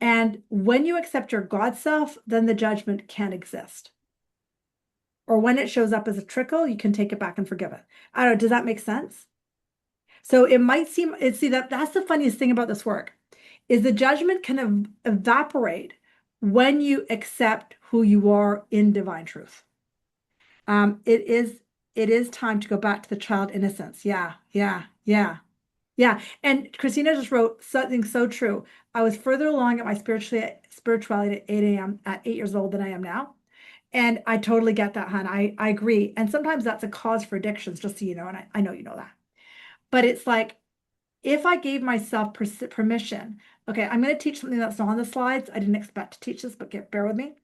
And when you accept your God self, then the judgment can't exist. Or when it shows up as a trickle, you can take it back and forgive it. I don't know, does that make sense? So it might seem, see that's the funniest thing about this work, is the judgment can evaporate when you accept who you are in divine truth. It is time to go back to the child innocence. Yeah, yeah, yeah. Yeah, and Christina just wrote something so true. I was further along at my spirituality at 8 a.m. at 8 years old than I am now. And I totally get that, hon. I agree. And sometimes that's a cause for addictions, just so you know, and I know you know that. But it's like, if I gave myself permission, okay, I'm going to teach something that's not on the slides. I didn't expect to teach this, but bear with me.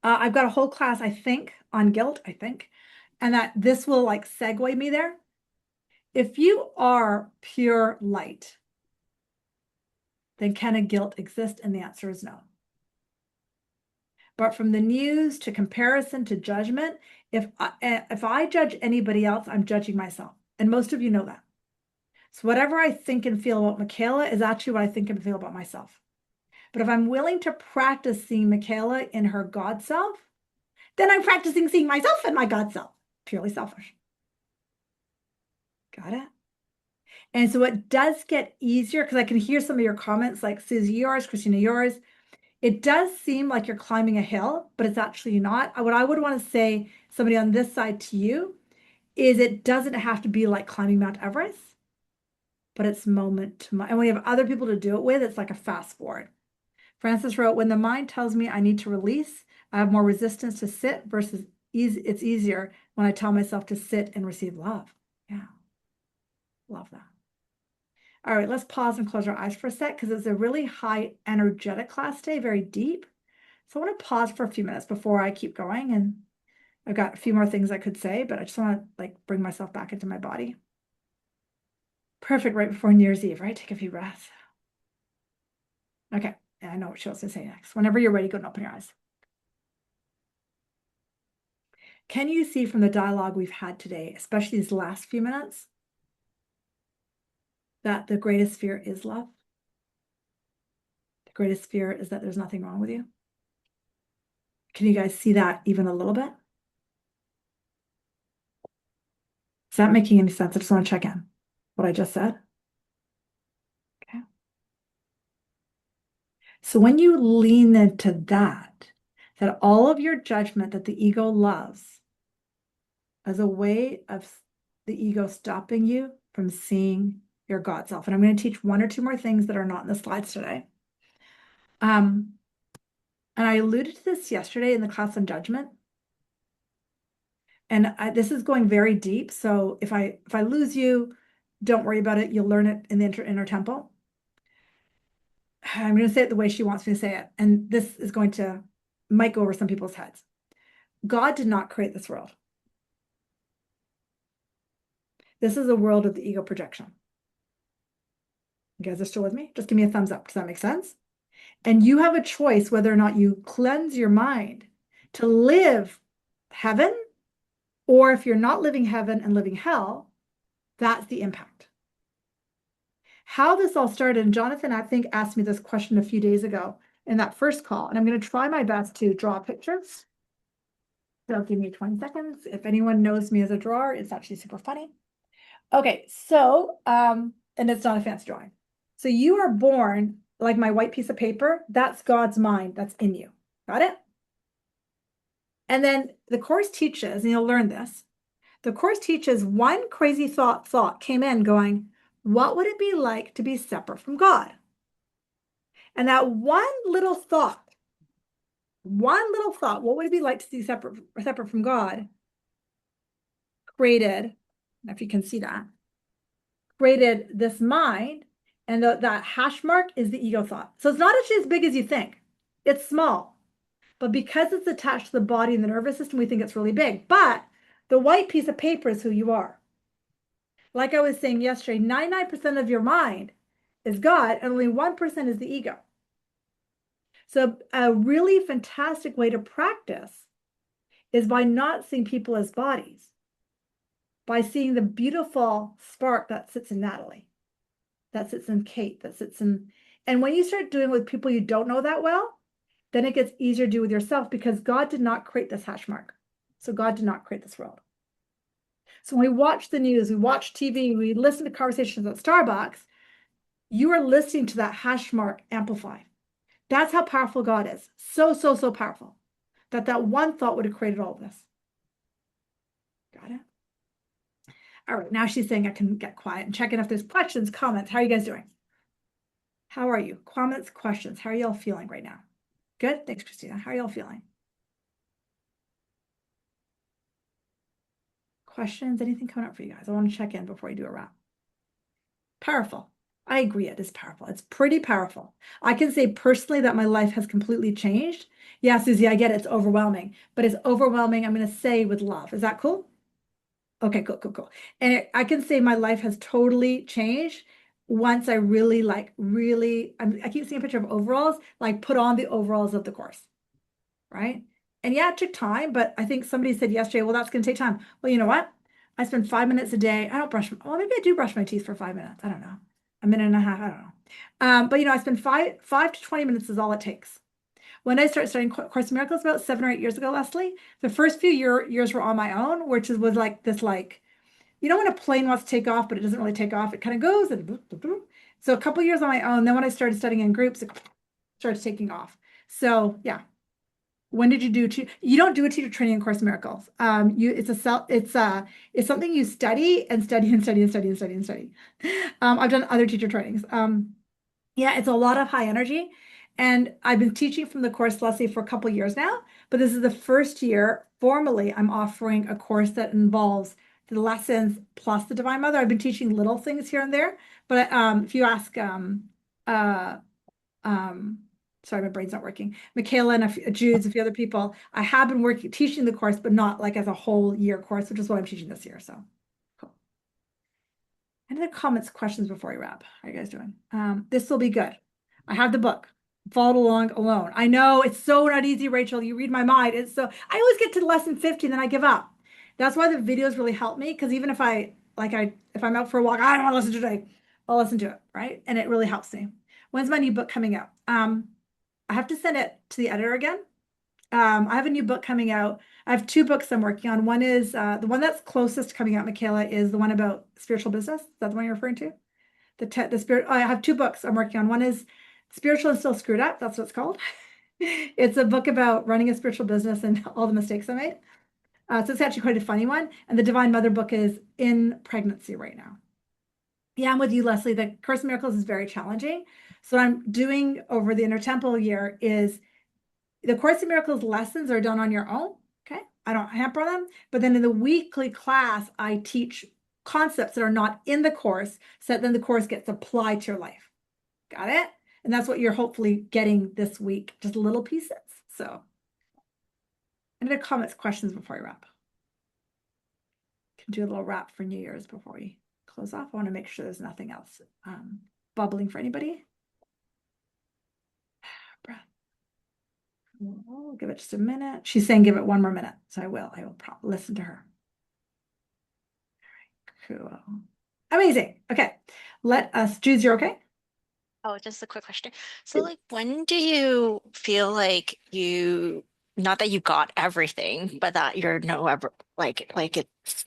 I've got a whole class, I think, on guilt, I think, and that this will like segue me there. If you are pure light, then can a guilt exist? And the answer is no. But from the news to comparison to judgment, if I judge anybody else, I'm judging myself. And most of you know that. So whatever I think and feel about Michaela is actually what I think and feel about myself. But if I'm willing to practice seeing Michaela in her God self, then I'm practicing seeing myself in my God self. Purely selfish. Got it? And so it does get easier because I can hear some of your comments like Susie, yours, Christina, yours. It does seem like you're climbing a hill, but it's actually not. What I would want to say, somebody on this side to you, is it doesn't have to be like climbing Mount Everest, but it's moment to moment. And when you have other people to do it with, it's like a fast forward. Francis wrote, when the mind tells me I need to release, I have more resistance to sit versus it's easier when I tell myself to sit and receive love. Yeah, love that. All right, let's pause and close our eyes for a sec because it's a really high energetic class today, very deep. So I want to pause for a few minutes before I keep going. And I've got a few more things I could say, but I just want to like bring myself back into my body. Perfect, right before New Year's Eve, right? Take a few breaths. Okay, and I know what she wants to say next. Whenever you're ready, go and open your eyes. Can you see from the dialogue we've had today, especially these last few minutes, that the greatest fear is love? The greatest fear is that there's nothing wrong with you. Can you guys see that even a little bit? Is that making any sense? I just want to check in what I just said. Okay. So when you lean into that all of your judgment that the ego loves as a way of the ego stopping you from seeing your God self. And I'm going to teach one or two more things that are not in the slides today. And I alluded to this yesterday in the class on judgment. And this is going very deep. So if I lose you, don't worry about it. You'll learn it in the inner temple. I'm going to say it the way she wants me to say it. And this is going to might go over some people's heads. God did not create this world. This is a world of the ego projection. You guys are still with me? Just give me a thumbs up. Does that make sense? And you have a choice whether or not you cleanse your mind to live heaven, or if you're not living heaven and living hell, that's the impact. How this all started, and Jonathan, I think, asked me this question a few days ago in that first call, and I'm going to try my best to draw pictures. So give me 20 seconds. If anyone knows me as a drawer, it's actually super funny. Okay, so, and it's not a fancy drawing. So you are born like my white piece of paper. That's God's mind that's in you. Got it? And then the course teaches, and you'll learn this, the course teaches one crazy thought came in going, what would it be like to be separate from God? And that one little thought, what would it be like to be separate from God? Created, if you can see that, created this mind, and that hash mark is the ego thought. So it's not actually as big as you think. It's small, but because it's attached to the body and the nervous system, we think it's really big. But the white piece of paper is who you are. Like I was saying yesterday, 99% of your mind is God, and only 1% is the ego. So a really fantastic way to practice is by not seeing people as bodies, by seeing the beautiful spark that sits in Natalie, that sits in Kate, that sits in, and when you start doing it with people you don't know that well, then it gets easier to do with yourself, because God did not create this hash mark. So God did not create this world. So when we watch the news, we watch TV, we listen to conversations at Starbucks, you are listening to that hash mark amplified. That's how powerful God is. So, so, so powerful that one thought would have created all of this. Got it? All right, now she's saying I can get quiet and check in if there's questions, comments. How are you guys doing? How are you? Comments, questions. How are y'all feeling right now? Good? Thanks, Christina. How are y'all feeling? Questions? Anything coming up for you guys? I want to check in before I do a wrap. Powerful. I agree, it is powerful. It's pretty powerful. I can say personally that my life has completely changed. Yeah, Susie, I get it. It's overwhelming, but it's overwhelming, I'm going to say, with love. Is that cool? Okay, cool, cool, cool. And I can say my life has totally changed once I really, I keep seeing a picture of overalls, like put on the overalls of the course, right? And yeah, it took time, but I think somebody said yesterday, well, that's going to take time. Well, you know what? I spend 5 minutes a day. I don't brush, well, maybe I do brush my teeth for 5 minutes. I don't know. A minute and a half, I don't know. But I spend five to 20 minutes is all it takes. When I started studying Course in Miracles about 7 or 8 years ago, Leslie, the first few years were on my own, which was like this, like, when a plane wants to take off, but it doesn't really take off, it kind of goes and boop, boop, boop. So a couple years on my own. Then when I started studying in groups, it started taking off. So yeah. When did you do? You don't do a teacher training in Course in Miracles. It's something you study and study and study and study and study and study. I've done other teacher trainings. Yeah, it's a lot of high energy. And I've been teaching from the course, Leslie, for a couple of years now, but this is the first year formally I'm offering a course that involves the lessons plus the Divine Mother. I've been teaching little things here and there, but if you ask, sorry, my brain's not working, Michaela and Jude's, a few other people, I have been teaching the course, but not like as a whole year course, which is what I'm teaching this year. So cool. Any other comments, questions before we wrap? How are you guys doing? This will be good. I have the book. Followed along alone. I know it's so not easy, Rachel. You read my mind. It's so I always get to lesson 50 and then I give up. That's why the videos really help me because even if if I'm out for a walk, I don't want to listen today. I'll listen to it, right? And it really helps me. When's my new book coming out? I have to send it to the editor again. I have a new book coming out. I have two books I'm working on. One is the one that's closest to coming out, Michaela, is the one about spiritual business. Is that the one you're referring to? The spirit. I have two books I'm working on. One is Spiritual and Still Screwed Up. That's what it's called. It's a book about running a spiritual business and all the mistakes I made. So it's actually quite a funny one. And the Divine Mother book is in pregnancy right now. Yeah, I'm with you, Leslie. The Course in Miracles is very challenging. So what I'm doing over the Intertemple year is the Course in Miracles lessons are done on your own. Okay. I don't hamper them. But then in the weekly class, I teach concepts that are not in the course so that then the course gets applied to your life. Got it? And that's what you're hopefully getting this week, just little pieces. So, any other comments, questions before we wrap? Can do a little wrap for New Year's before we close off. I want to make sure there's nothing else bubbling for anybody. Breath. I'll give it just a minute. She's saying give it one more minute. So I will listen to her. All right, cool. Amazing. Okay. Let us, Jude, you're okay? Oh, just a quick question. So, like, when do you feel like not that you got everything, but that you're no ever like it's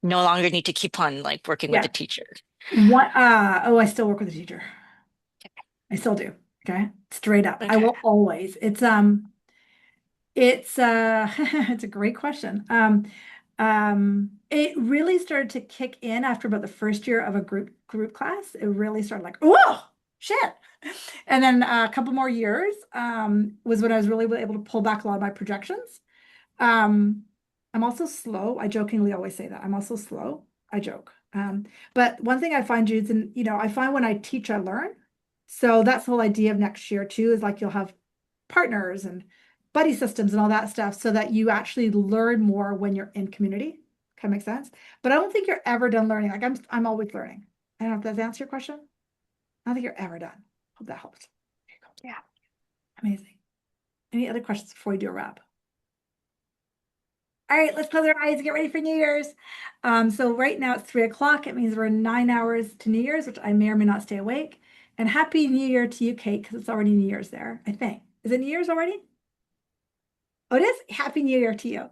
no longer need to keep on like working with Yeah. the teacher? What oh, I still work with a teacher. I still do. Okay. Straight up. I Okay. will always. It's it's a great question. It really started to kick in after about the first year of a group class. It really started like, oh shit. And then a couple more years was when I was really able to pull back a lot of my projections. Um, I'm also slow. I jokingly always say that. I'm also slow. I joke. But one thing I find, Jude, and I find when I teach, I learn. So that's the whole idea of next year too, is like you'll have partners and buddy systems and all that stuff so that you actually learn more when you're in community. Kind of makes sense. But I don't think you're ever done learning. Like I'm always learning. I don't know if that answers your question. I don't think you're ever done. Hope that helps. Yeah. Amazing. Any other questions before we do a wrap? All right, let's close our eyes and get ready for New Year's. So right now it's 3 o'clock. It means we're 9 hours to New Year's, which I may or may not stay awake. And Happy New Year to you, Kate, because it's already New Year's there, I think. Is it New Year's already? Oh, it is. Happy New Year to you.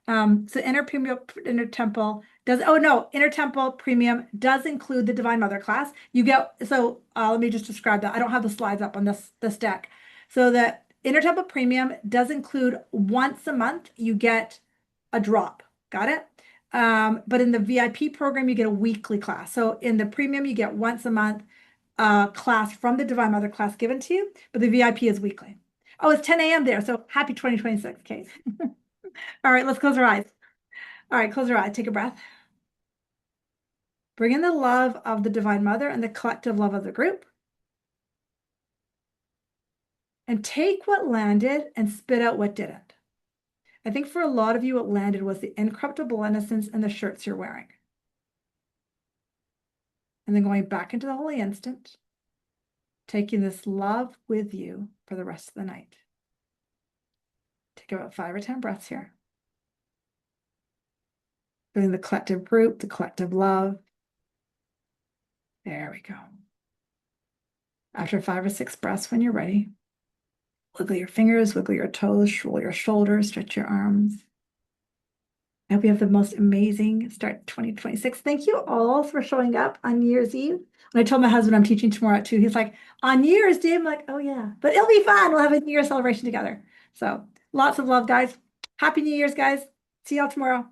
So Inner Temple does, oh no, Inner Temple Premium does include the Divine Mother class. You get, so let me just describe that. I don't have the slides up on this deck. So the Inner Temple Premium does include once a month, you get a drop. Got it? But in the VIP program, you get a weekly class. So in the premium, you get once a month class from the Divine Mother class given to you, but the VIP is weekly. Oh, it's 10 a.m. there. So happy 2026, Kate. All right, let's close our eyes. All right, close your eyes. Take a breath. Bring in the love of the Divine Mother and the collective love of the group. And take what landed and spit out what didn't. I think for a lot of you, what landed was the incorruptible innocence and the shirts you're wearing. And then going back into the holy instant, taking this love with you for the rest of the night. Take about 5 or 10 breaths here. Feeling the collective group, the collective love. There we go. After 5 or 6 breaths, when you're ready, wiggle your fingers, wiggle your toes, roll your shoulders, stretch your arms. I hope you have the most amazing start to 2026. Thank you all for showing up on New Year's Eve. When I told my husband I'm teaching tomorrow at 2, he's like, on New Year's Day? I'm like, oh yeah, but it'll be fun. We'll have a New Year celebration together. So lots of love, guys. Happy New Year's, guys. See y'all tomorrow.